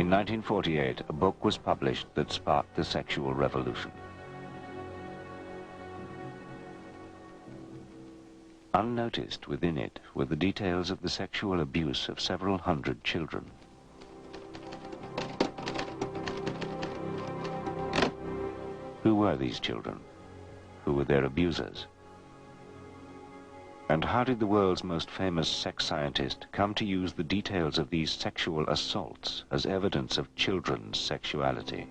In 1948, a book was published that sparked the sexual revolution. Unnoticed within it were the details of the sexual abuse of several hundred children. Who were these children? Who were their abusers? And how did the world's most famous sex scientist come to use the details of these sexual assaults as evidence of children's sexuality?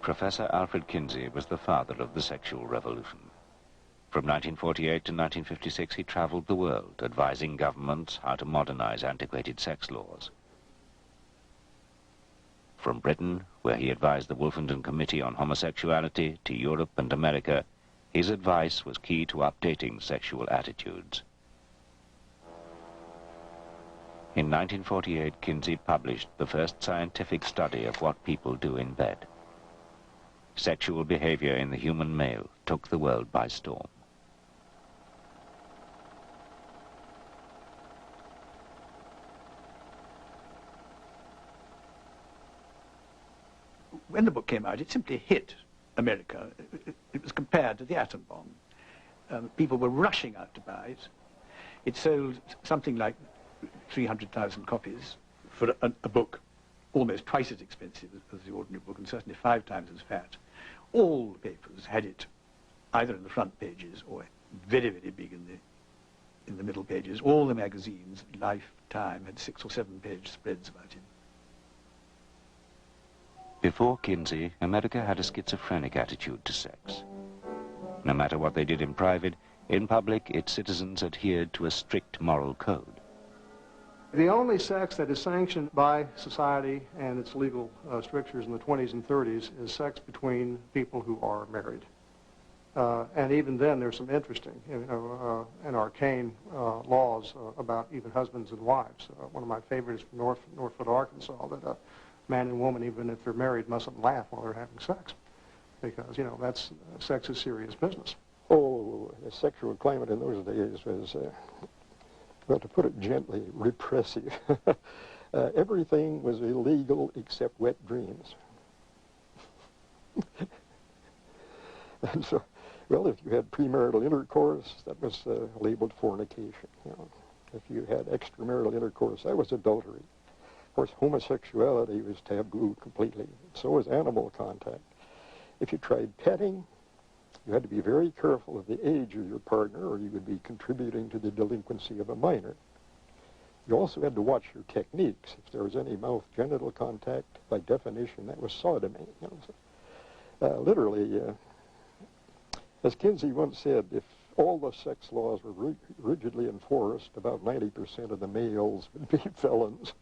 Professor Alfred Kinsey was the father of the sexual revolution. From 1948 to 1956, he traveled the world, advising governments how to modernize antiquated sex laws. From Britain, where he advised the Wolfenden Committee on Homosexuality, to Europe and America, his advice was key to updating sexual attitudes. In 1948, Kinsey published the first scientific study of what people do in bed. Sexual behavior in the human male took the world by storm. When the book came out, it simply hit America. It was compared to the atom bomb. People were rushing out to buy it. It sold something like 300,000 copies for a book almost twice as expensive as the ordinary book, and certainly 5 times as fat. All the papers had it, either in the front pages or very, very big in the middle pages. All the magazines, Life, Time, had 6 or 7 page spreads about him. Before Kinsey, America had a schizophrenic attitude to sex. No matter what they did in private, in public, its citizens adhered to a strict moral code. The only sex that is sanctioned by society and its legal strictures in the 20s and 30s is sex between people who are married. And even then, there's some interesting and arcane laws about even husbands and wives. One of my favorites from Northwood, Arkansas, that man and woman, even if they're married, mustn't laugh while they're having sex, because, you know, that's sex is serious business. Oh, the sexual climate in those days was, well, to put it gently, repressive. Everything was illegal except wet dreams. And so, well, if you had premarital intercourse, that was labeled fornication. You know, if you had extramarital intercourse, that was adultery. Of course, homosexuality was taboo completely. So was animal contact. If you tried petting, you had to be very careful of the age of your partner, or you would be contributing to the delinquency of a minor. You also had to watch your techniques. If there was any mouth-genital contact, by definition, that was sodomy. You know, so, literally, as Kinsey once said, if all the sex laws were rigidly enforced, about 90% of the males would be felons.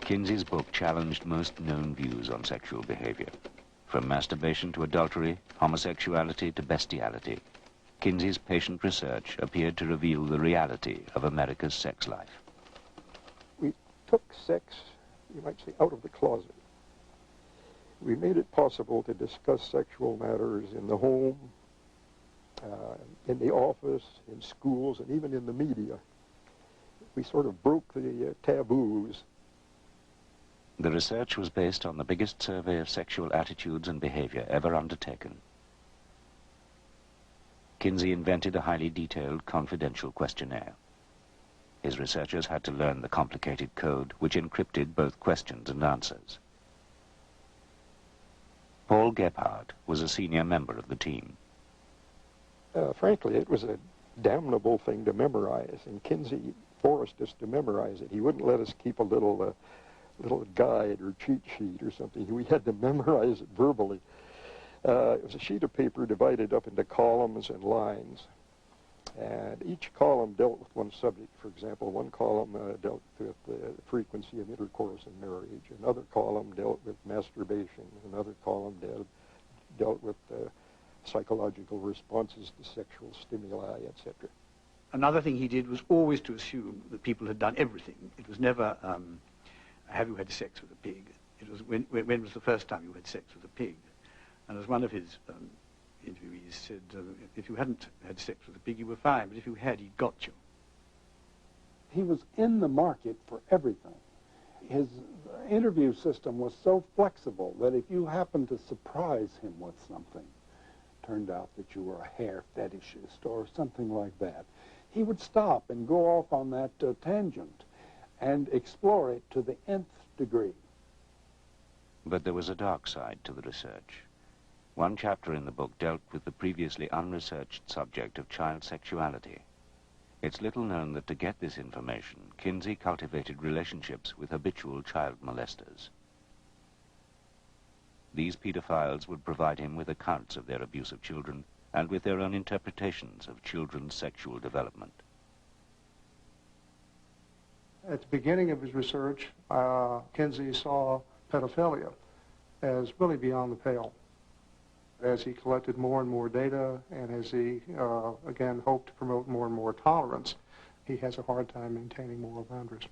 Kinsey's book challenged most known views on sexual behavior. From masturbation to adultery, homosexuality to bestiality, Kinsey's patient research appeared to reveal the reality of America's sex life. We took sex, you might say, out of the closet. We made it possible to discuss sexual matters in the home, in the office, in schools, and even in the media. We sort of broke the taboos. The research was based on the biggest survey of sexual attitudes and behavior ever undertaken. Kinsey invented a highly detailed, confidential questionnaire. His researchers had to learn the complicated code, which encrypted both questions and answers. Paul Gebhard was a senior member of the team. Frankly, it was a damnable thing to memorize, and Kinsey forced us to memorize it. He wouldn't let us keep a little guide or cheat sheet or something. We had to memorize it verbally. It was a sheet of paper divided up into columns and lines. And each column dealt with one subject. For example, one column dealt with the frequency of intercourse in marriage. Another column dealt with masturbation. Another column dealt with psychological responses to sexual stimuli, etc. Another thing he did was always to assume that people had done everything. It was never, have you had sex with a pig? It was, when was the first time you had sex with a pig? And as one of his interviewees said, if you hadn't had sex with a pig, you were fine, but if you had, he'd got you. He was in the market for everything. His interview system was so flexible that if you happened to surprise him with something, turned out that you were a hair fetishist or something like that, he would stop and go off on that tangent and explore it to the nth degree. But there was a dark side to the research. One chapter in the book dealt with the previously unresearched subject of child sexuality. It's little known that to get this information, Kinsey cultivated relationships with habitual child molesters. These pedophiles would provide him with accounts of their abuse of children and with their own interpretations of children's sexual development. At the beginning of his research, Kinsey saw pedophilia as really beyond the pale. As he collected more and more data, and as he, again, hoped to promote more and more tolerance, he has a hard time maintaining moral boundaries.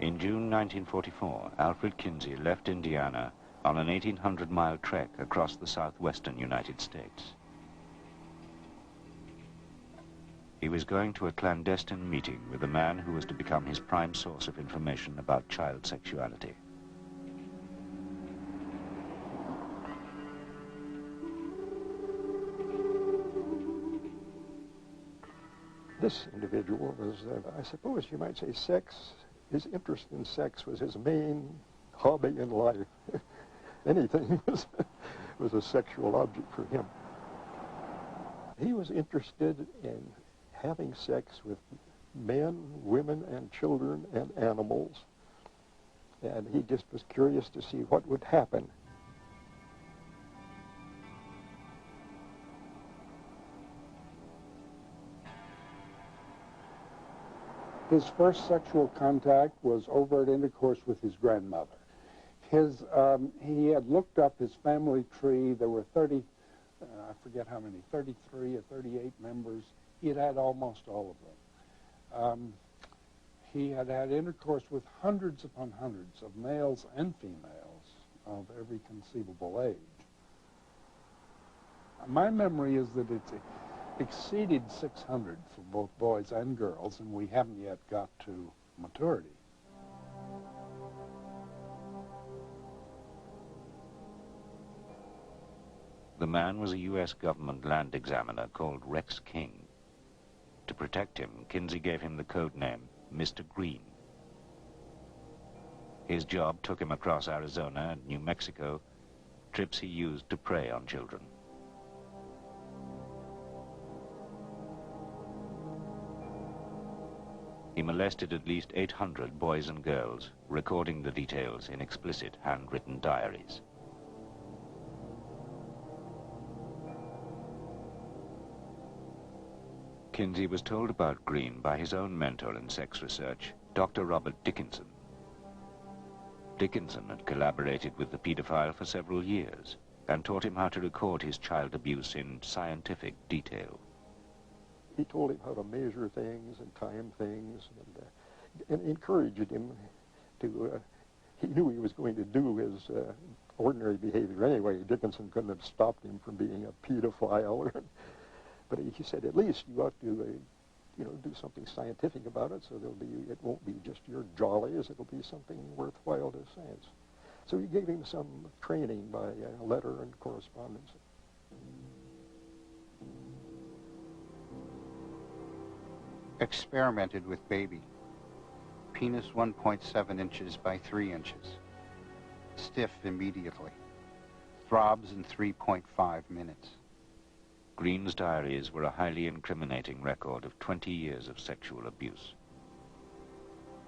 In June 1944, Alfred Kinsey left Indiana on an 1,800-mile trek across the southwestern United States. He was going to a clandestine meeting with a man who was to become his prime source of information about child sexuality. This individual was, I suppose you might say, his interest in sex was his main hobby in life. Anything was a sexual object for him. He was interested in having sex with men, women, and children and animals. And he just was curious to see what would happen. His first sexual contact was overt intercourse with his grandmother. He had looked up his family tree. There were 30, I forget how many, 33 or 38 members. He had had almost all of them. He had had intercourse with hundreds upon hundreds of males and females of every conceivable age. My memory is that it exceeded 600 for both boys and girls, and we haven't yet got to maturity. The man was a U.S. government land examiner called Rex King. To protect him, Kinsey gave him the code name Mr. Green. His job took him across Arizona and New Mexico, trips he used to prey on children. He molested at least 800 boys and girls, recording the details in explicit handwritten diaries. Kinsey was told about Green by his own mentor in sex research, Dr. Robert Dickinson. Dickinson had collaborated with the pedophile for several years and taught him how to record his child abuse in scientific detail. He told him how to measure things and time things, and encouraged him to, he knew he was going to do his ordinary behavior anyway. Dickinson couldn't have stopped him from being a pedophile. But he said, at least you ought to, do something scientific about it, so it won't be just your jollies, it'll be something worthwhile to science. So he gave him some training by letter and correspondence. Experimented with baby. Penis 1.7 inches by 3 inches. Stiff immediately. Throbs in 3.5 minutes. Green's diaries were a highly incriminating record of 20 years of sexual abuse.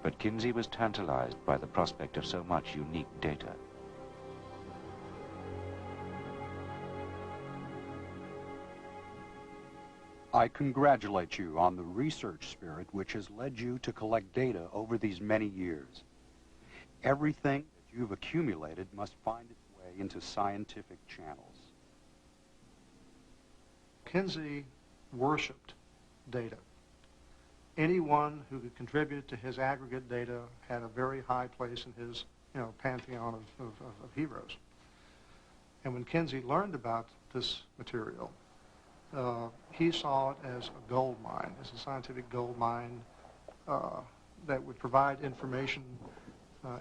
But Kinsey was tantalized by the prospect of so much unique data. I congratulate you on the research spirit which has led you to collect data over these many years. Everything that you've accumulated must find its way into scientific channels. Kinsey worshipped data. Anyone who could contribute to his aggregate data had a very high place in his, pantheon of heroes. And when Kinsey learned about this material, he saw it as a gold mine, as a scientific gold mine that would provide information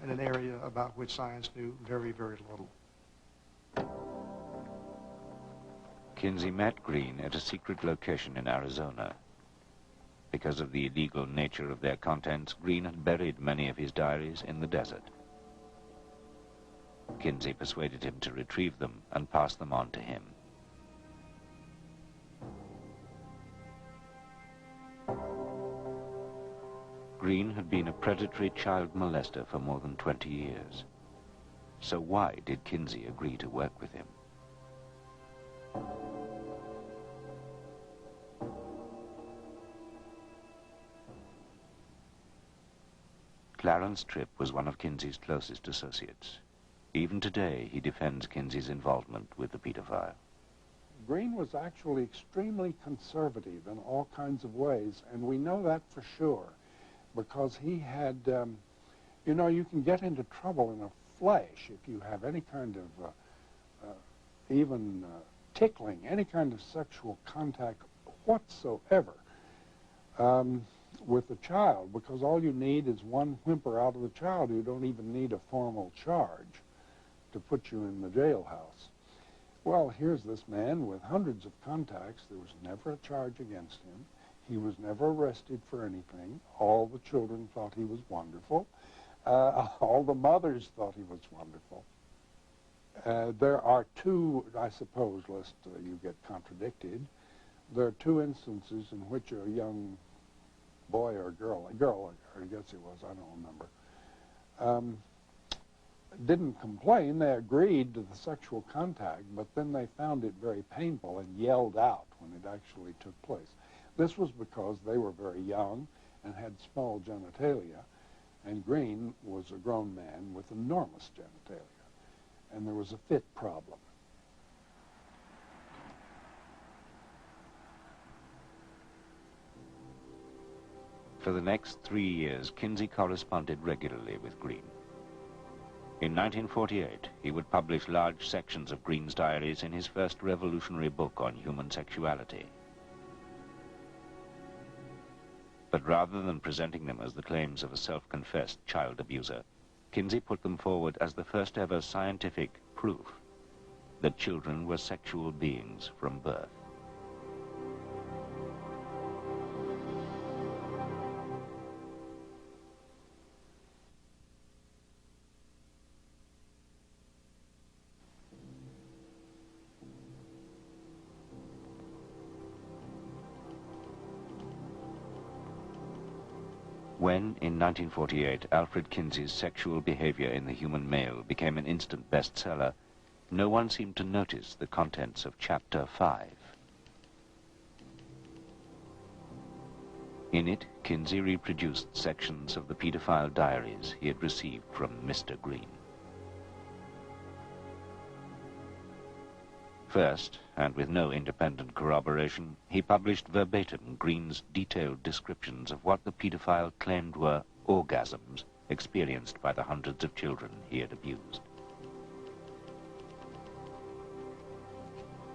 in an area about which science knew very, very little. Kinsey met Green at a secret location in Arizona. Because of the illegal nature of their contents, Green had buried many of his diaries in the desert. Kinsey persuaded him to retrieve them and pass them on to him. Green had been a predatory child molester for more than 20 years. So why did Kinsey agree to work with him? Clarence Tripp was one of Kinsey's closest associates. Even today, he defends Kinsey's involvement with the pedophile. Green was actually extremely conservative in all kinds of ways, and we know that for sure, because he had, you can get into trouble in a flash if you have any kind of, even tickling, any kind of sexual contact whatsoever with the child, because all you need is one whimper out of the child. You don't even need a formal charge to put you in the jailhouse. Well, here's this man with hundreds of contacts. There was never a charge against him. He was never arrested for anything. All the children thought he was wonderful. All the mothers thought he was wonderful. There are two, I suppose, lest you get contradicted, there are two instances in which a young boy or girl, I guess it was, I don't remember, didn't complain. They agreed to the sexual contact, but then they found it very painful and yelled out when it actually took place. This was because they were very young and had small genitalia, and Green was a grown man with enormous genitalia, and there was a fit problem. For the next 3 years, Kinsey corresponded regularly with Green. In 1948, he would publish large sections of Green's diaries in his first revolutionary book on human sexuality. But rather than presenting them as the claims of a self-confessed child abuser, Kinsey put them forward as the first ever scientific proof that children were sexual beings from birth. When, in 1948, Alfred Kinsey's Sexual Behavior in the Human Male became an instant bestseller, no one seemed to notice the contents of Chapter 5. In it, Kinsey reproduced sections of the pedophile diaries he had received from Mr. Green. First, and with no independent corroboration, he published verbatim Green's detailed descriptions of what the pedophile claimed were orgasms experienced by the hundreds of children he had abused.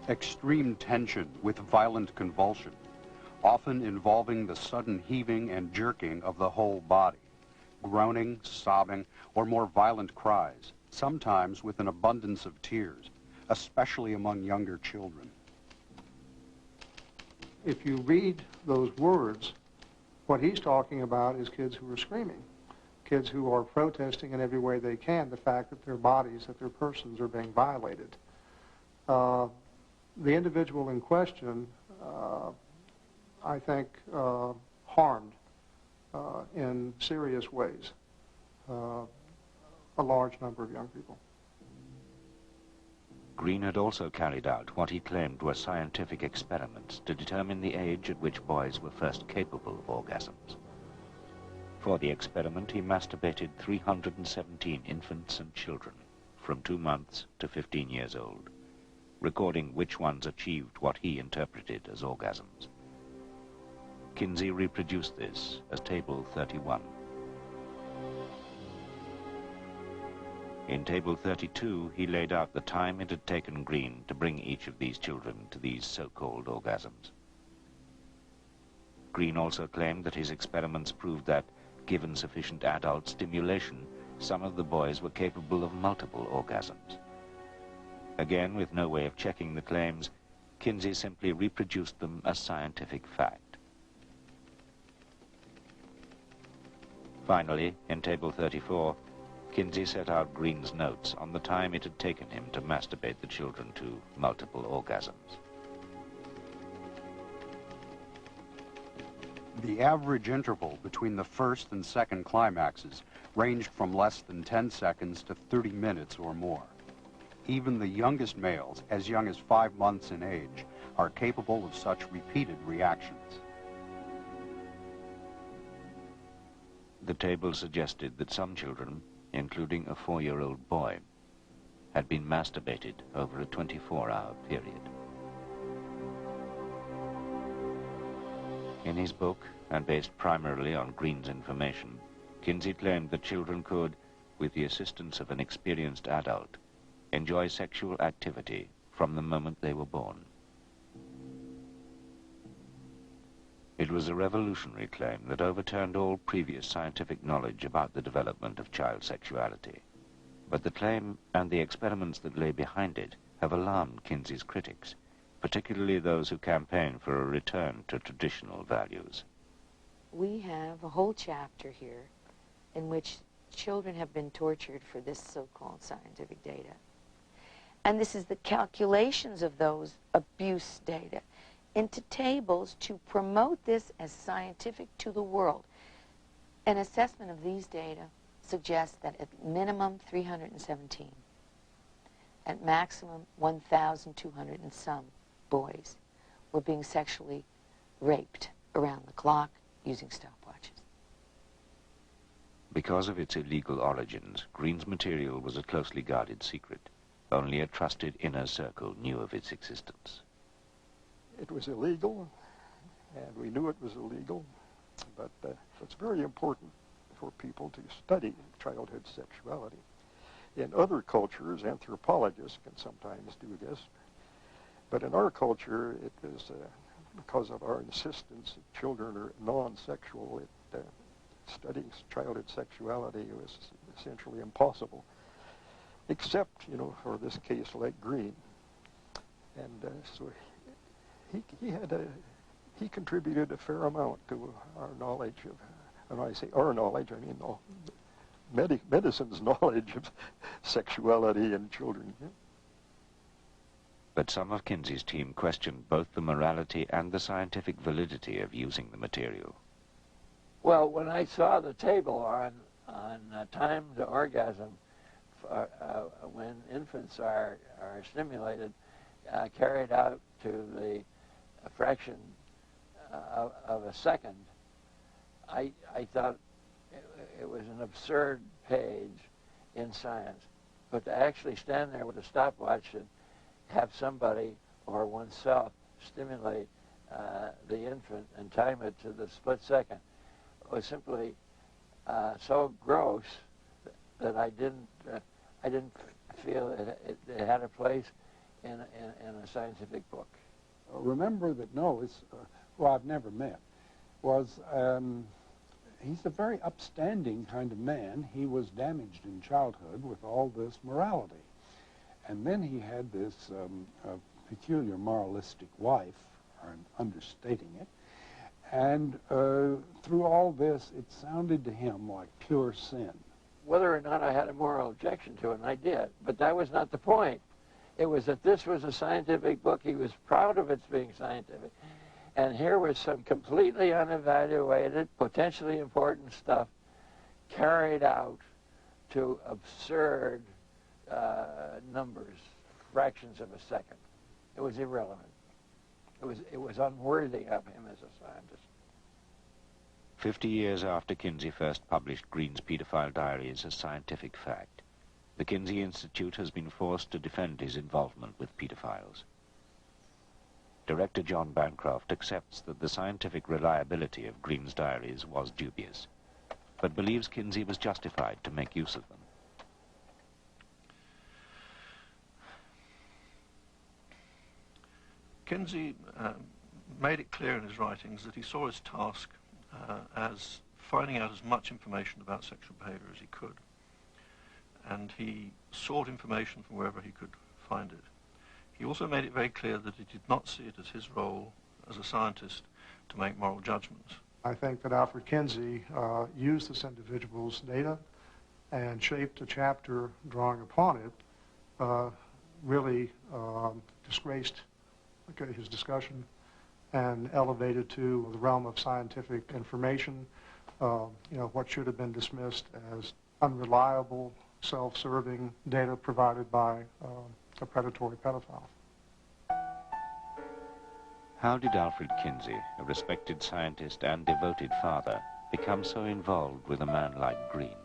Extreme tension with violent convulsion, often involving the sudden heaving and jerking of the whole body, groaning, sobbing, or more violent cries, sometimes with an abundance of tears, especially among younger children. If you read those words, what he's talking about is kids who are screaming, kids who are protesting in every way they can the fact that their bodies, that their persons are being violated. The individual in question, I think, harmed in serious ways a large number of young people. Green had also carried out what he claimed were scientific experiments to determine the age at which boys were first capable of orgasms. For the experiment, he masturbated 317 infants and children from 2 months to 15 years old, recording which ones achieved what he interpreted as orgasms. Kinsey reproduced this as Table 31. In Table 32, he laid out the time it had taken Green to bring each of these children to these so-called orgasms. Green also claimed that his experiments proved that, given sufficient adult stimulation, some of the boys were capable of multiple orgasms. Again, with no way of checking the claims, Kinsey simply reproduced them as scientific fact. Finally, in Table 34, Kinsey set out Green's notes on the time it had taken him to masturbate the children to multiple orgasms. The average interval between the first and second climaxes ranged from less than 10 seconds to 30 minutes or more. Even the youngest males, as young as 5 months in age, are capable of such repeated reactions. The table suggested that some children, including a 4-year-old boy, had been masturbated over a 24-hour period. In his book, and based primarily on Green's information, Kinsey claimed that children could, with the assistance of an experienced adult, enjoy sexual activity from the moment they were born. It was a revolutionary claim that overturned all previous scientific knowledge about the development of child sexuality. But the claim and the experiments that lay behind it have alarmed Kinsey's critics, particularly those who campaign for a return to traditional values. We have a whole chapter here in which children have been tortured for this so-called scientific data. And this is the calculations of those abuse data into tables to promote this as scientific to the world. An assessment of these data suggests that at minimum 317, at maximum 1,200 and some boys were being sexually raped around the clock using stopwatches. Because of its illegal origins, Green's material was a closely guarded secret. Only a trusted inner circle knew of its existence. It was illegal, and we knew it was illegal, but it's very important for people to study childhood sexuality. In other cultures, anthropologists can sometimes do this, but in our culture, it was because of our insistence that children are non-sexual, studying childhood sexuality was essentially impossible, except, for this case like Green. And so he contributed a fair amount to our knowledge of, and when I say our knowledge, I mean medicine's knowledge of sexuality in children. Yeah. But some of Kinsey's team questioned both the morality and the scientific validity of using the material. Well, when I saw the table on time to orgasm, when infants are stimulated, carried out to the fraction of a second, I thought it was an absurd page in science. But to actually stand there with a stopwatch and have somebody or oneself stimulate the infant and time it to the split second was simply so gross that I didn't feel it had a place in a scientific book. Remember that Noah, who I've never met, was he's a very upstanding kind of man. He was damaged in childhood with all this morality. And then he had this peculiar moralistic wife, I'm understating it, and through all this, it sounded to him like pure sin. Whether or not I had a moral objection to it, and I did, but that was not the point. It was that this was a scientific book. He was proud of its being scientific. And here was some completely unevaluated, potentially important stuff carried out to absurd numbers, fractions of a second. It was irrelevant. It was unworthy of him as a scientist. 50 years after Kinsey first published Green's pedophile diaries as scientific fact, the Kinsey Institute has been forced to defend his involvement with pedophiles. Director John Bancroft accepts that the scientific reliability of Green's diaries was dubious, but believes Kinsey was justified to make use of them. Kinsey made it clear in his writings that he saw his task as finding out as much information about sexual behavior as he could. And he sought information from wherever he could find it. He also made it very clear that he did not see it as his role as a scientist to make moral judgments. I think that Alfred Kinsey used this individual's data and shaped a chapter drawing upon it, really disgraced his discussion and elevated to the realm of scientific information, what should have been dismissed as unreliable, self-serving data provided by a predatory pedophile. How did Alfred Kinsey, a respected scientist and devoted father, become so involved with a man like Green?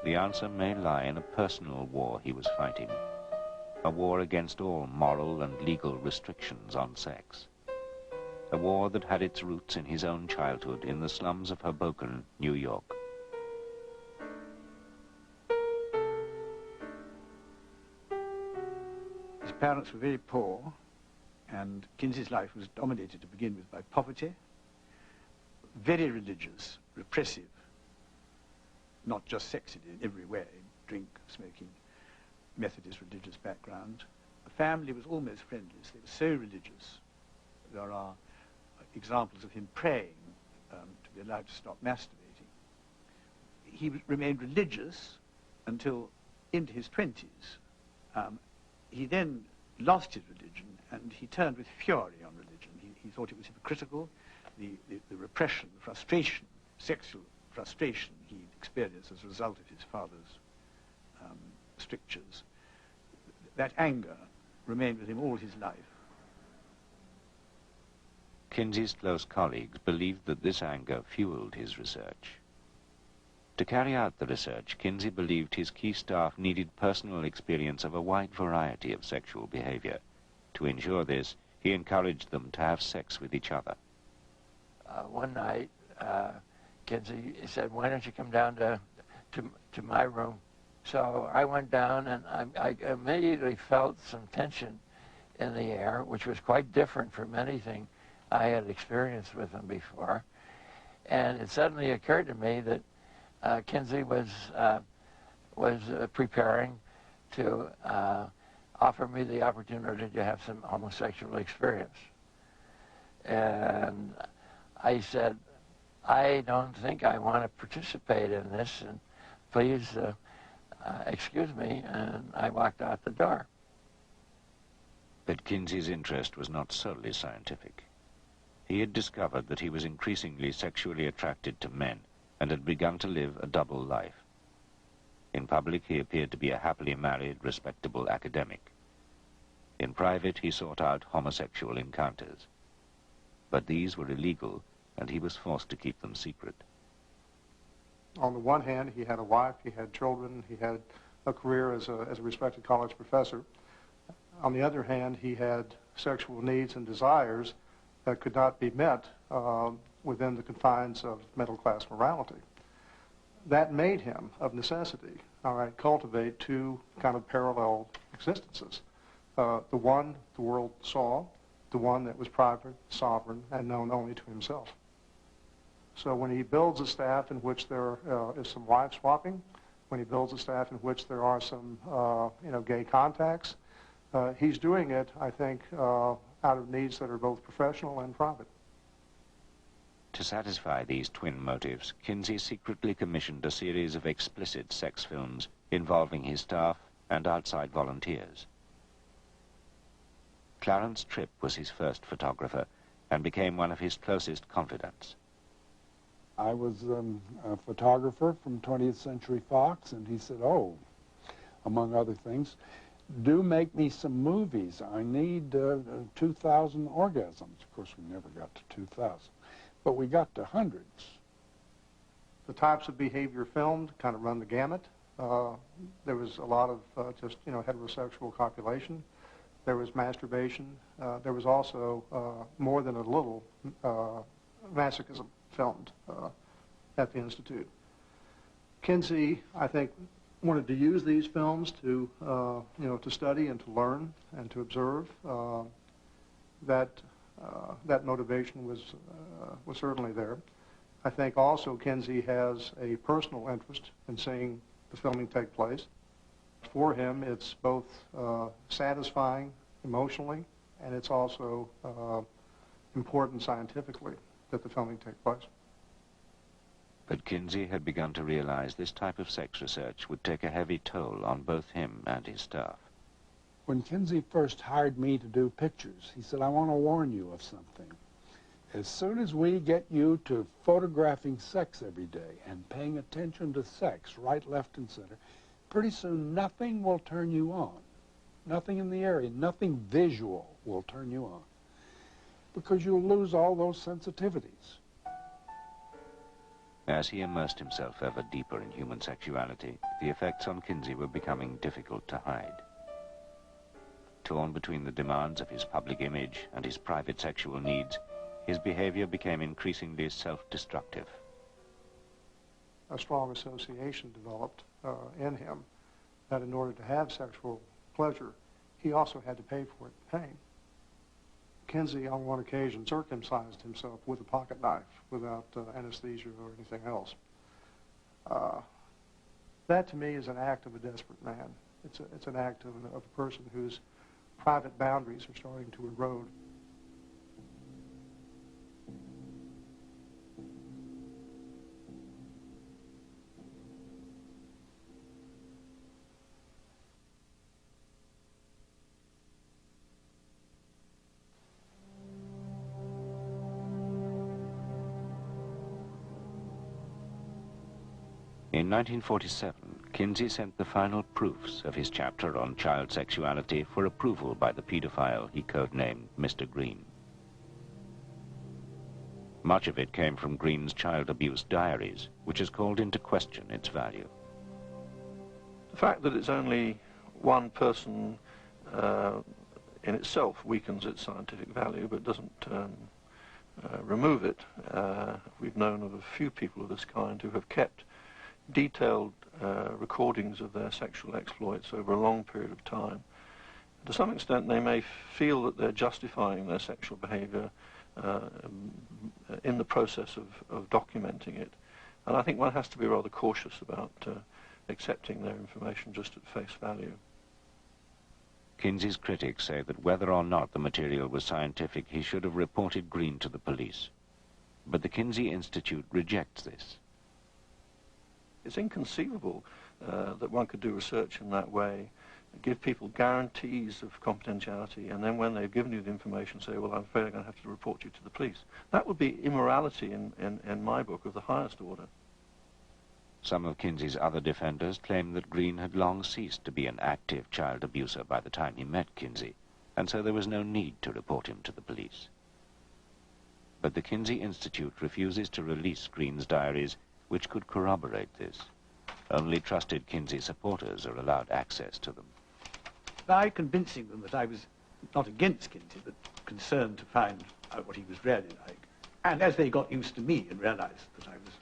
The answer may lie in a personal war he was fighting, a war against all moral and legal restrictions on sex, a war that had its roots in his own childhood in the slums of Hoboken, New York. His parents were very poor, and Kinsey's life was dominated to begin with by poverty, very religious, repressive, not just sexy in every way, drink, smoking, Methodist religious background. The family was almost friendless. They were so religious. There are examples of him praying to be allowed to stop masturbating. He remained religious until into his 20s. He then lost his religion, and he turned with fury on religion. He thought it was hypocritical. The repression, the frustration, sexual frustration he experienced as a result of his father's strictures, that anger remained with him all his life. Kinsey's close colleagues believed that this anger fueled his research. To carry out the research, Kinsey believed his key staff needed personal experience of a wide variety of sexual behavior. To ensure this, he encouraged them to have sex with each other. One night, Kinsey said, "Why don't you come down to my room?" So I went down, and I immediately felt some tension in the air, which was quite different from anything I had experienced with him before. And it suddenly occurred to me that Kinsey was preparing to offer me the opportunity to have some homosexual experience. And I said, "I don't think I want to participate in this, and please excuse me," and I walked out the door. But Kinsey's interest was not solely scientific. He had discovered that he was increasingly sexually attracted to men and had begun to live a double life. In public, he appeared to be a happily married, respectable academic. In private, he sought out homosexual encounters. But these were illegal, and he was forced to keep them secret. On the one hand, he had a wife, he had children, he had a career as a respected college professor. On the other hand, he had sexual needs and desires that could not be met within the confines of middle-class morality. That made him, of necessity, cultivate two kind of parallel existences. The one the world saw, the one that was private, sovereign, and known only to himself. So when he builds a staff in which there is some wife swapping, when he builds a staff in which there are some gay contacts, he's doing it, I think, out of needs that are both professional and private. To satisfy these twin motives, Kinsey secretly commissioned a series of explicit sex films involving his staff and outside volunteers. Clarence Tripp was his first photographer and became one of his closest confidants. I was a photographer from 20th Century Fox, and he said, "Oh, among other things, do make me some movies. I need 2,000 orgasms." Of course, we never got to 2,000, but we got to hundreds. The types of behavior filmed kind of run the gamut. There was a lot of just heterosexual copulation. there was masturbation. There was also more than a little masochism filmed at the Institute. Kinsey, I think, wanted to use these films to, to study and to learn and to observe. That motivation was certainly there. I think also Kinsey has a personal interest in seeing the filming take place. For him, it's both satisfying emotionally, and it's also important scientifically that the filming take place. But Kinsey had begun to realize this type of sex research would take a heavy toll on both him and his staff. When Kinsey first hired me to do pictures, he said, I want to warn you of something. As soon as we get you to photographing sex every day and paying attention to sex, right, left, and center, pretty soon nothing will turn you on. Nothing in the area, nothing visual will turn you on, because you'll lose all those sensitivities. As he immersed himself ever deeper in human sexuality, the effects on Kinsey were becoming difficult to hide. Torn between the demands of his public image and his private sexual needs, his behavior became increasingly self-destructive. A strong association developed in him that in order to have sexual pleasure, he also had to pay for it in pain. Kinsey, on one occasion, circumcised himself with a pocket knife without anesthesia or anything else. That, to me, is an act of a desperate man. It's an act of a person whose private boundaries are starting to erode. In 1947, Kinsey sent the final proofs of his chapter on child sexuality for approval by the pedophile he codenamed Mr. Green. Much of it came from Green's child abuse diaries, which has called into question its value. The fact that it's only one person in itself weakens its scientific value, but doesn't remove it. We've known of a few people of this kind who have kept detailed recordings of their sexual exploits over a long period of time. To some extent, they may feel that they're justifying their sexual behavior in the process of documenting it. And I think one has to be rather cautious about accepting their information just at face value. Kinsey's critics say that whether or not the material was scientific, he should have reported Green to the police. But the Kinsey Institute rejects this. It's inconceivable that one could do research in that way, give people guarantees of confidentiality, and then when they've given you the information, say, well, I'm afraid I'm going to have to report you to the police. That would be immorality in my book of the highest order. Some of Kinsey's other defenders claim that Green had long ceased to be an active child abuser by the time he met Kinsey, and so there was no need to report him to the police. But the Kinsey Institute refuses to release Green's diaries, which could corroborate this. Only trusted Kinsey supporters are allowed access to them. By convincing them that I was not against Kinsey, but concerned to find out what he was really like, and as they got used to me and realized that I was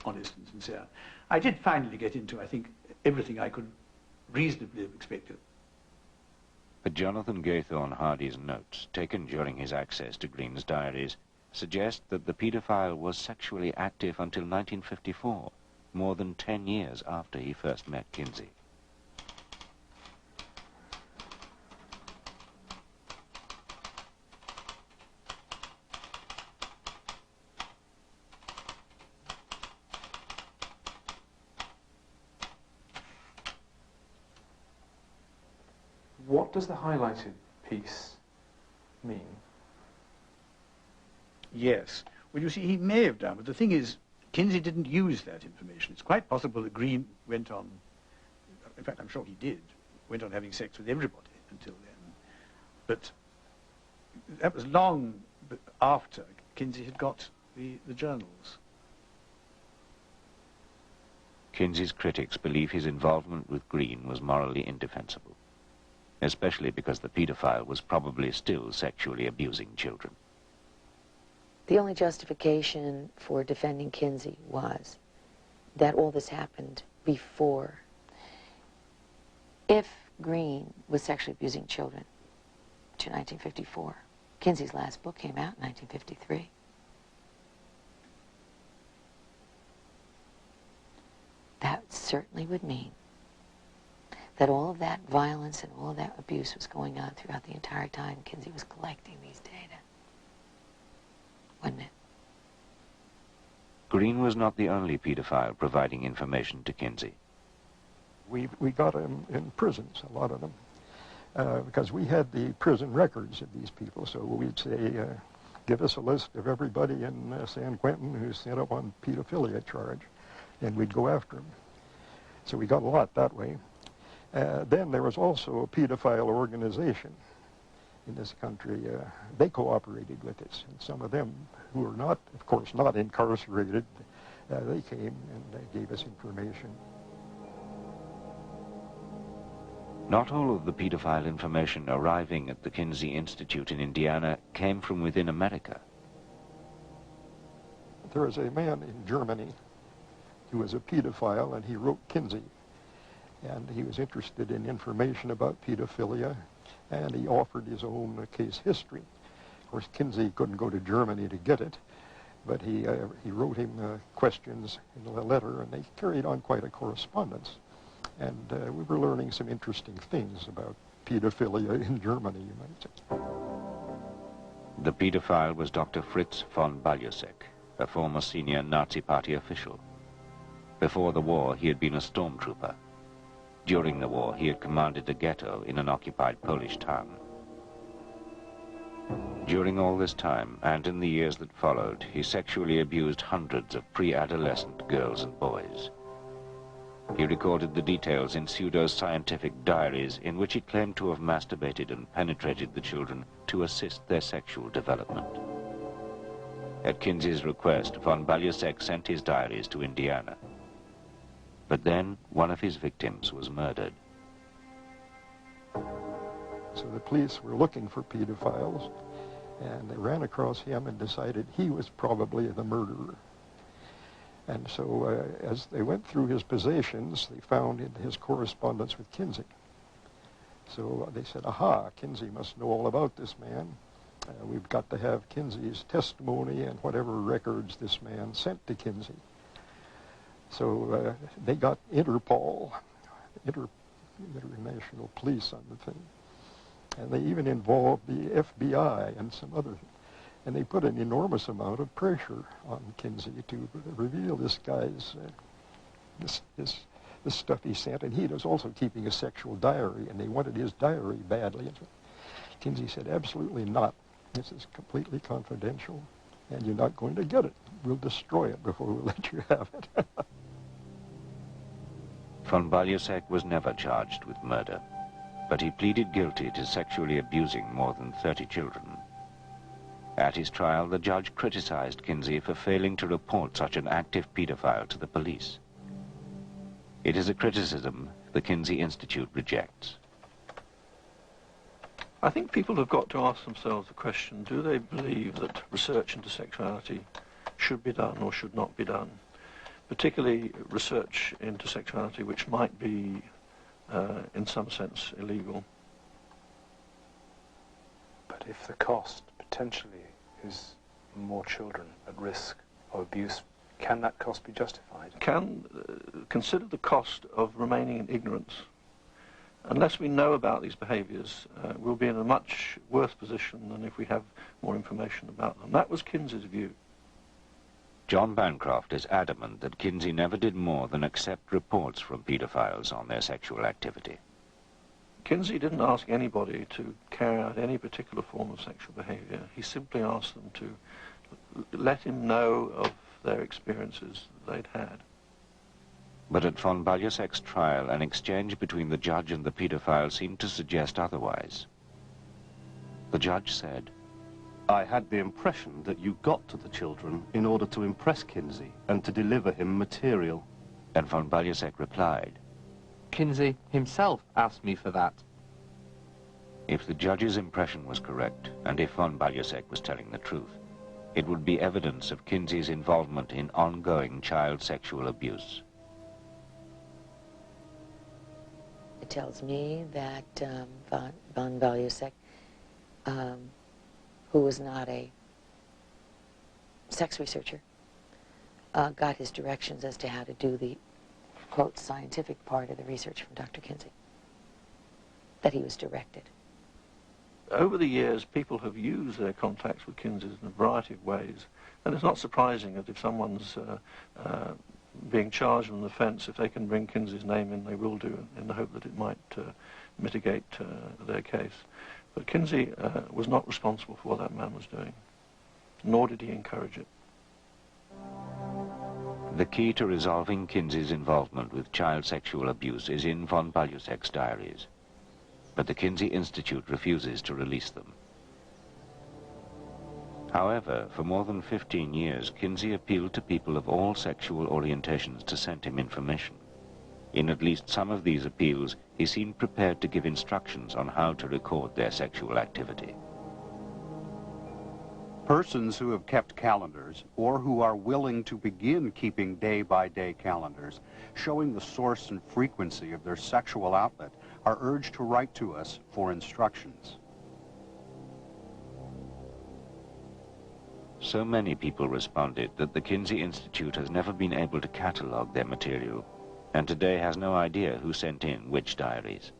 honest and sincere, I did finally get into, I think, everything I could reasonably have expected. But Jonathan Gaythorne Hardy's notes, taken during his access to Green's diaries, suggest that the paedophile was sexually active until 1954, more than 10 years after he first met Kinsey. What does the highlighted piece mean? Yes. Well, you see, he may have done, but the thing is, Kinsey didn't use that information. It's quite possible that Green went on, in fact, I'm sure he did, went on having sex with everybody until then. But that was long after Kinsey had got the journals. Kinsey's critics believe his involvement with Green was morally indefensible. especially because the pedophile was probably still sexually abusing children. The only justification for defending Kinsey was that all this happened before. If Green was sexually abusing children to 1954, Kinsey's last book came out in 1953. That certainly would mean that all of that violence and all of that abuse was going on throughout the entire time Kinsey was collecting these data. Wouldn't it? Green was not the only pedophile providing information to Kinsey. We got them in prisons, a lot of them, because we had the prison records of these people. So we'd say, give us a list of everybody in San Quentin who's sent up on pedophilia charge, and we'd go after them. So we got a lot that way. Then there was also a pedophile organization in this country. They cooperated with us, and some of them who were not, of course, not incarcerated, they came and they gave us information. Not all of the pedophile information arriving at the Kinsey Institute in Indiana came from within America. There was a man in Germany who was a pedophile, and he wrote Kinsey. And he was interested in information about pedophilia, and he offered his own case history. Of course, Kinsey couldn't go to Germany to get it, but he wrote him questions in a letter, and they carried on quite a correspondence. And we were learning some interesting things about pedophilia in Germany, you might say. The pedophile was Dr. Fritz von Baljusek, a former senior Nazi Party official. Before the war, he had been a stormtrooper. During the war, he had commanded a ghetto in an occupied Polish town. During all this time, and in the years that followed, he sexually abused hundreds of pre-adolescent girls and boys. He recorded the details in pseudo-scientific diaries in which he claimed to have masturbated and penetrated the children to assist their sexual development. At Kinsey's request, von Baljusek sent his diaries to Indiana. But then one of his victims was murdered. So the police were looking for pedophiles, and they ran across him and decided he was probably the murderer. And so as they went through his possessions, they found in his correspondence with Kinsey. So they said, aha, Kinsey must know all about this man. We've got to have Kinsey's testimony and whatever records this man sent to Kinsey. So they got Interpol, International Police on the thing. And they even involved the FBI and some other, and they put an enormous amount of pressure on Kinsey to reveal this guy's, this stuff he sent. And he was also keeping a sexual diary, and they wanted his diary badly. And so Kinsey said, absolutely not. This is completely confidential, and you're not going to get it. We'll destroy it before we let you have it. Von Baljusek was never charged with murder, but he pleaded guilty to sexually abusing more than 30 children. At his trial, the judge criticized Kinsey for failing to report such an active pedophile to the police. It is a criticism the Kinsey Institute rejects. I think people have got to ask themselves the question, do they believe that research into sexuality should be done or should not be done? Particularly research into sexuality which might be, in some sense, illegal. But if the cost potentially is more children at risk of abuse, can that cost be justified? Consider the cost of remaining in ignorance. Unless we know about these behaviours, we'll be in a much worse position than if we have more information about them. That was Kinsey's view. John Bancroft is adamant that Kinsey never did more than accept reports from pedophiles on their sexual activity. Kinsey didn't ask anybody to carry out any particular form of sexual behaviour. He simply asked them to let him know of their experiences that they'd had. But at von Baljusek's trial, an exchange between the judge and the pedophile seemed to suggest otherwise. The judge said, I had the impression that you got to the children in order to impress Kinsey and to deliver him material. And von Baljusek replied, Kinsey himself asked me for that. If the judge's impression was correct, and if von Baljusek was telling the truth, it would be evidence of Kinsey's involvement in ongoing child sexual abuse. It tells me that von Baljusek, who was not a sex researcher, got his directions as to how to do the, quote, scientific part of the research from Dr. Kinsey, that he was directed. Over the years, people have used their contacts with Kinsey in a variety of ways, and it's not surprising that if someone's being charged with an offence, if they can bring Kinsey's name in, they will do, in the hope that it might mitigate their case. But Kinsey was not responsible for what that man was doing, nor did he encourage it. The key to resolving Kinsey's involvement with child sexual abuse is in von Baljusek's diaries, but the Kinsey Institute refuses to release them. However, for more than 15 years, Kinsey appealed to people of all sexual orientations to send him information. In at least some of these appeals, he seemed prepared to give instructions on how to record their sexual activity. Persons who have kept calendars, or who are willing to begin keeping day-by-day calendars, showing the source and frequency of their sexual outlet, are urged to write to us for instructions. So many people responded that the Kinsey Institute has never been able to catalogue their material, and today has no idea who sent in which diaries.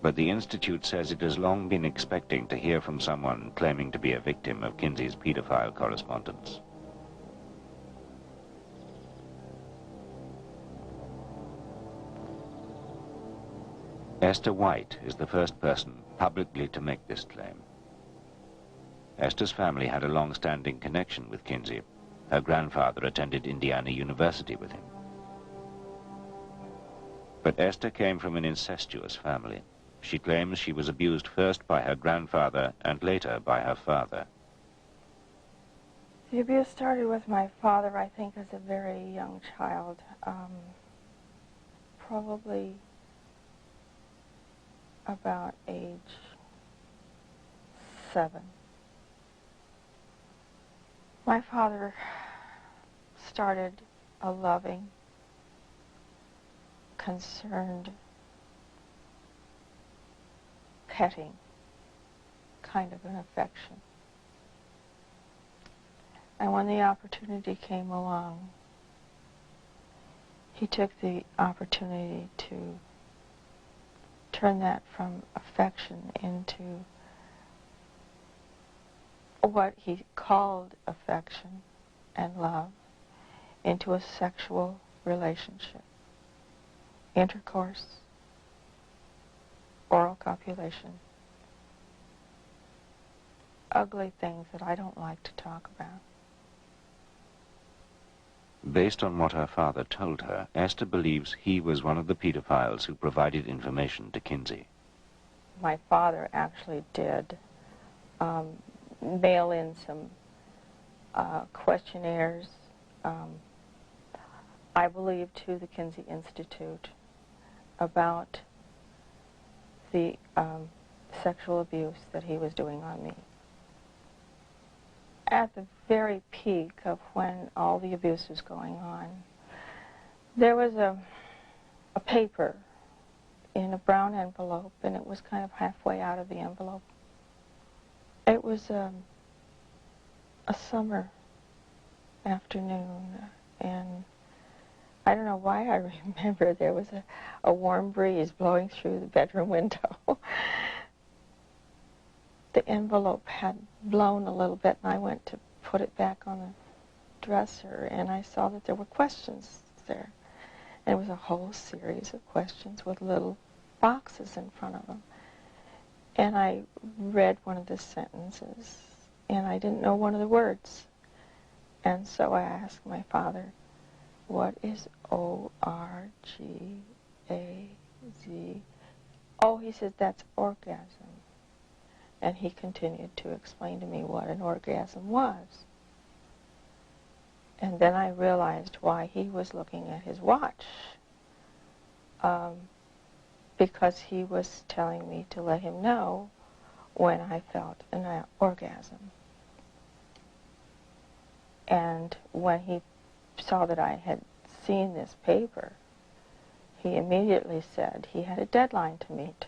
But the Institute says it has long been expecting to hear from someone claiming to be a victim of Kinsey's pedophile correspondence. Esther White is the first person publicly to make this claim. Esther's family had a long-standing connection with Kinsey. Her grandfather attended Indiana University with him. But Esther came from an incestuous family. She claims she was abused first by her grandfather and later by her father. The abuse started with my father, I think, as a very young child, probably about age 7. My father started a loving, concerned, petting kind of an affection. And when the opportunity came along, he took the opportunity to turn that from affection into what he called affection and love, into a sexual relationship, intercourse, oral copulation, ugly things that I don't like to talk about. Based on what her father told her, Esther believes he was one of the pedophiles who provided information to Kinsey. My father actually did mail in some questionnaires, I believe, to the Kinsey Institute about the sexual abuse that he was doing on me. At the very peak of when all the abuse was going on, there was a paper in a brown envelope, and it was kind of halfway out of the envelope. It was a summer afternoon, and I don't know why I remember there was a warm breeze blowing through the bedroom window. The envelope had blown a little bit, and I went to put it back on the dresser, and I saw that there were questions there. And it was a whole series of questions with little boxes in front of them. And I read one of the sentences, and I didn't know one of the words. And so I asked my father, what is O-R-G-A-Z? Oh, he said, that's orgasm. And he continued to explain to me what an orgasm was. And then I realized why he was looking at his watch. because he was telling me to let him know when I felt an orgasm. And when he saw that I had seen this paper, he immediately said he had a deadline to meet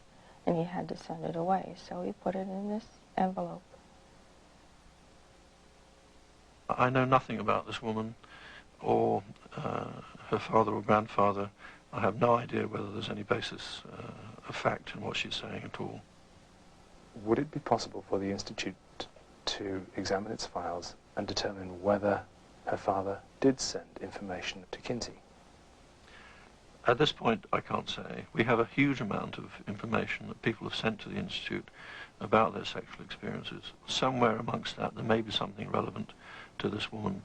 and he had to send it away. So he put it in this envelope. I know nothing about this woman or her father or grandfather. I have no idea whether there's any basis of fact in what she's saying at all. Would it be possible for the Institute to examine its files and determine whether her father did send information to Kinsey? At this point, I can't say. We have a huge amount of information that people have sent to the Institute about their sexual experiences. Somewhere amongst that, there may be something relevant to this woman.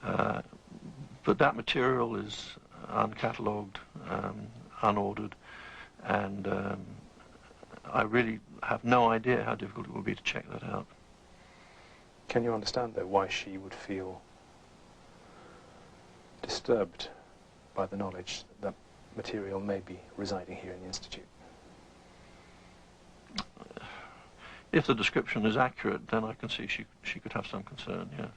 But that material is uncatalogued, unordered, and I really have no idea how difficult it will be to check that out. Can you understand, though, why she would feel disturbed by the knowledge that material may be residing here in the Institute? If the description is accurate, then I can see she could have some concern, yes.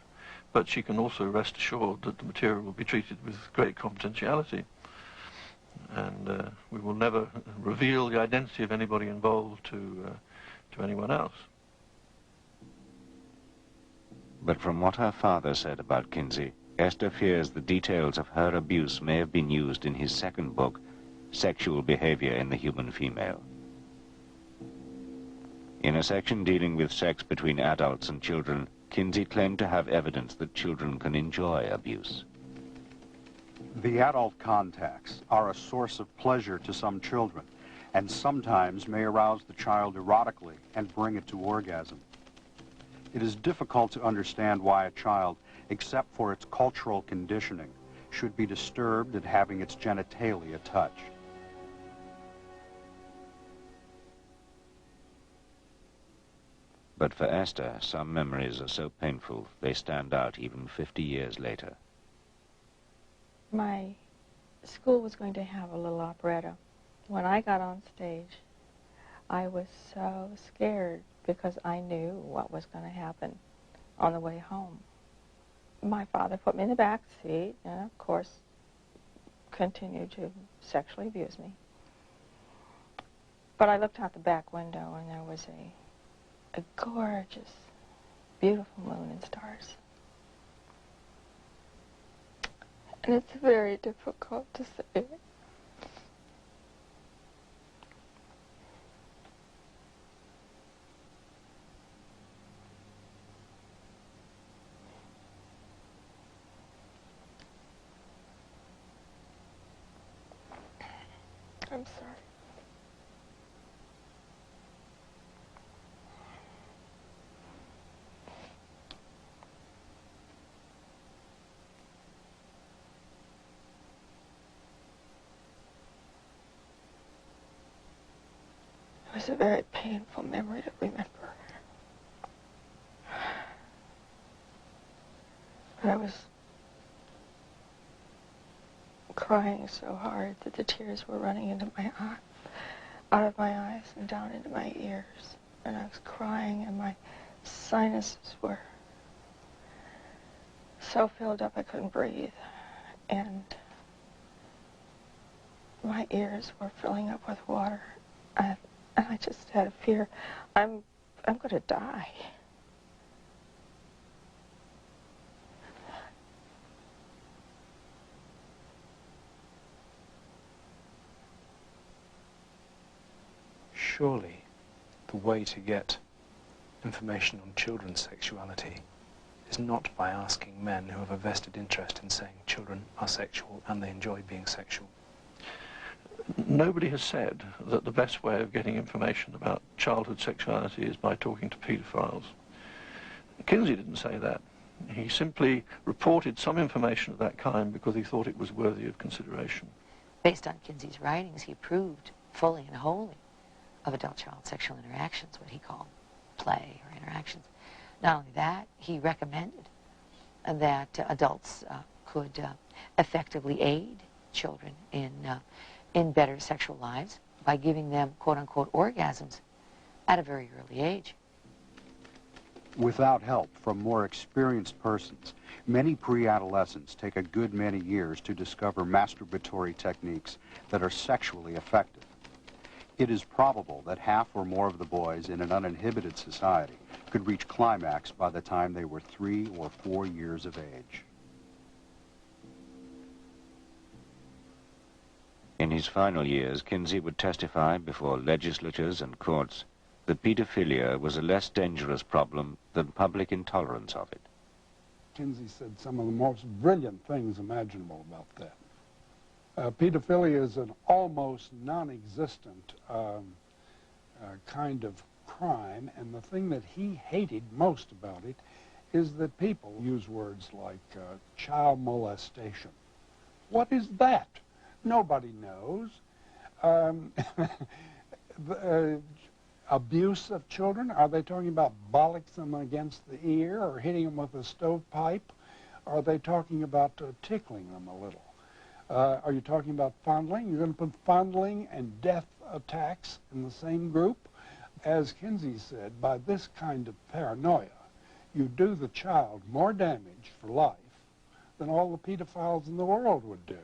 But she can also rest assured that the material will be treated with great confidentiality. And we will never reveal the identity of anybody involved to anyone else. But from what her father said about Kinsey, Esther fears the details of her abuse may have been used in his second book, Sexual Behavior in the Human Female. In a section dealing with sex between adults and children, Kinsey claimed to have evidence that children can enjoy abuse. The adult contacts are a source of pleasure to some children, and sometimes may arouse the child erotically and bring it to orgasm. It is difficult to understand why a child, except for its cultural conditioning, should be disturbed at having its genitalia touched. But for Esther, some memories are so painful they stand out even 50 years later. My school was going to have a little operetta. When I got on stage, I was so scared because I knew what was going to happen on the way home. My father put me in the back seat and, of course, continued to sexually abuse me. But I looked out the back window and there was a gorgeous, beautiful moon and stars. And it's very difficult to say. I'm sorry. It was a very painful memory to remember. But I was crying so hard that the tears were running into my eye, out of my eyes and down into my ears. And I was crying and my sinuses were so filled up I couldn't breathe. And my ears were filling up with water. And I just had a fear, I'm going to die. Surely the way to get information on children's sexuality is not by asking men who have a vested interest in saying children are sexual and they enjoy being sexual. Nobody has said that the best way of getting information about childhood sexuality is by talking to pedophiles. Kinsey didn't say that. He simply reported some information of that kind because he thought it was worthy of consideration. Based on Kinsey's writings, he approved fully and wholly of adult-child sexual interactions, what he called play or interactions. Not only that, he recommended that adults could effectively aid children in better sexual lives by giving them quote-unquote orgasms at a very early age. Without help from more experienced persons, many pre-adolescents take a good many years to discover masturbatory techniques that are sexually effective. It is probable that half or more of the boys in an uninhibited society could reach climax by the time they were 3 or 4 years of age. In his final years, Kinsey would testify before legislatures and courts that pedophilia was a less dangerous problem than public intolerance of it. Kinsey said some of the most brilliant things imaginable about that. Pedophilia is an almost non-existent kind of crime, and the thing that he hated most about it is that people use words like child molestation. What is that? Nobody knows. Abuse of children? Are they talking about bollocks them against the ear or hitting them with a stovepipe? Are they talking about tickling them a little? Are you talking about fondling? You're going to put fondling and death attacks in the same group? As Kinsey said, by this kind of paranoia, you do the child more damage for life than all the pedophiles in the world would do.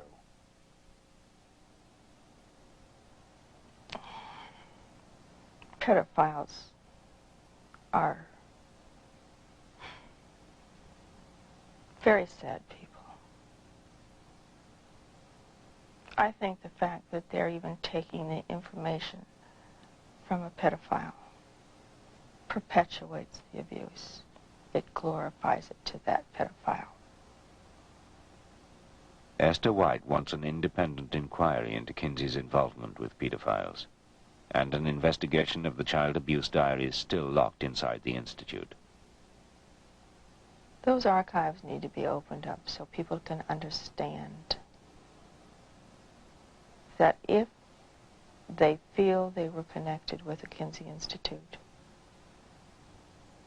Pedophiles are very sad people. I think the fact that they're even taking the information from a pedophile perpetuates the abuse. It glorifies it to that pedophile. Esther White wants an independent inquiry into Kinsey's involvement with pedophiles, and an investigation of the child abuse diaries still locked inside the Institute. Those archives need to be opened up so people can understand that if they feel they were connected with the Kinsey Institute,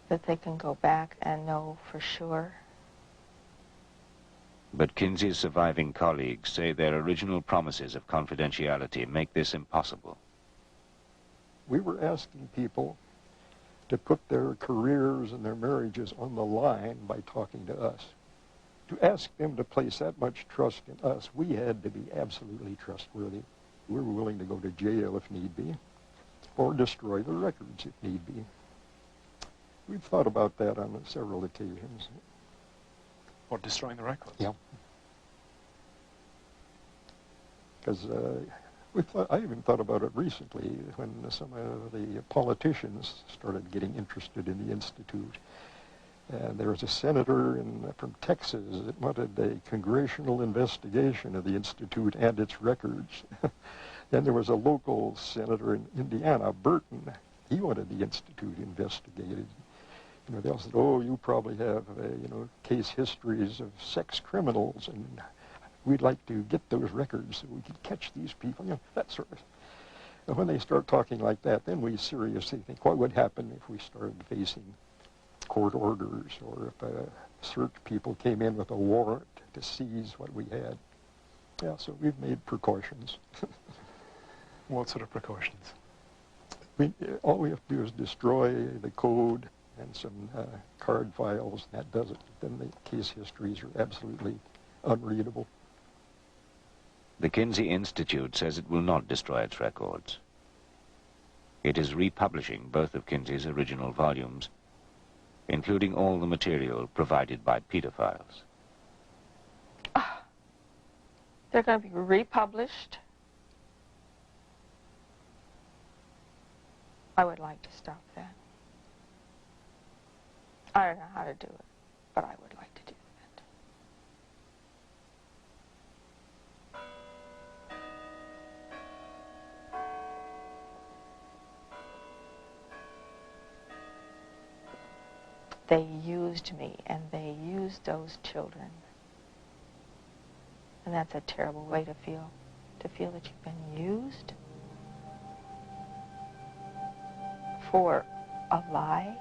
that they can go back and know for sure. But Kinsey's surviving colleagues say their original promises of confidentiality make this impossible. We were asking people to put their careers and their marriages on the line by talking to us. To ask them to place that much trust in us, we had to be absolutely trustworthy. We were willing to go to jail if need be, or destroy the records if need be. We've thought about that on several occasions. What, destroying the records? Yeah. Because I even thought about it recently when some of the politicians started getting interested in the Institute. There was a senator from Texas that wanted a congressional investigation of the Institute and its records. Then there was a local senator in Indiana, Burton. He wanted the Institute investigated. You know, they all said, oh, you probably have, case histories of sex criminals, and we'd like to get those records so we could catch these people, that sort of thing. And when they start talking like that, then we seriously think, what would happen if we started facing court orders, or if search people came in with a warrant to seize what we had? Yeah, so we've made precautions. What sort of precautions? All we have to do is destroy the code and some card files, and that does it. Then the case histories are absolutely unreadable. The Kinsey Institute says it will not destroy its records. It is republishing both of Kinsey's original volumes, including all the material provided by pedophiles. They're going to be republished? I would like to stop that. I don't know how to do it, but I would like to do that. They used me, and they used those children. And that's a terrible way to feel that you've been used for a lie.